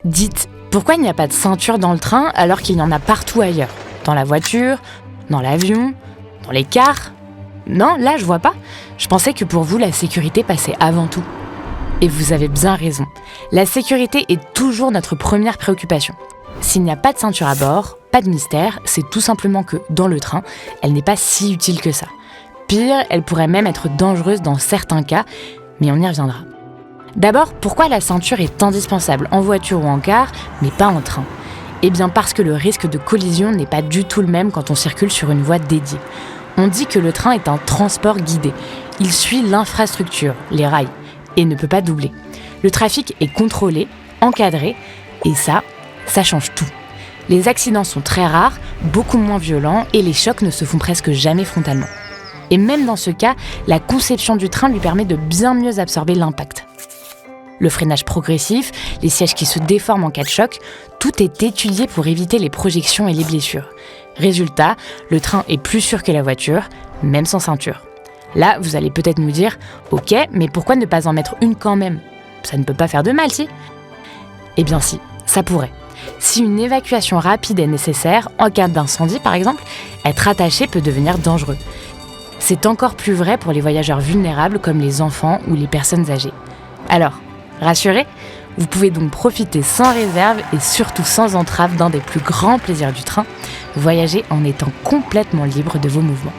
Dites, pourquoi il n'y a pas de ceinture dans le train alors qu'il y en a partout ailleurs ? Dans la voiture, dans l'avion, dans les cars ? Non, là, je vois pas. Je pensais que pour vous, la sécurité passait avant tout. Et vous avez bien raison. La sécurité est toujours notre première préoccupation. S'il n'y a pas de ceinture à bord, pas de mystère, c'est tout simplement que, dans le train, elle n'est pas si utile que ça. Pire, elle pourrait même être dangereuse dans certains cas, mais on y reviendra. D'abord, pourquoi la ceinture est indispensable en voiture ou en car, mais pas en train ? Eh bien parce que le risque de collision n'est pas du tout le même quand on circule sur une voie dédiée. On dit que le train est un transport guidé. Il suit l'infrastructure, les rails, et ne peut pas doubler. Le trafic est contrôlé, encadré, et ça change tout. Les accidents sont très rares, beaucoup moins violents, et les chocs ne se font presque jamais frontalement. Et même dans ce cas, la conception du train lui permet de bien mieux absorber l'impact. Le freinage progressif, les sièges qui se déforment en cas de choc, tout est étudié pour éviter les projections et les blessures. Résultat, le train est plus sûr que la voiture, même sans ceinture. Là, vous allez peut-être nous dire « Ok, mais pourquoi ne pas en mettre une quand même ? Ça ne peut pas faire de mal, si ?» Eh bien si, ça pourrait. Si une évacuation rapide est nécessaire, en cas d'incendie par exemple, être attaché peut devenir dangereux. C'est encore plus vrai pour les voyageurs vulnérables comme les enfants ou les personnes âgées. Alors, rassurés, vous pouvez donc profiter sans réserve et surtout sans entrave d'un des plus grands plaisirs du train, voyager en étant complètement libre de vos mouvements.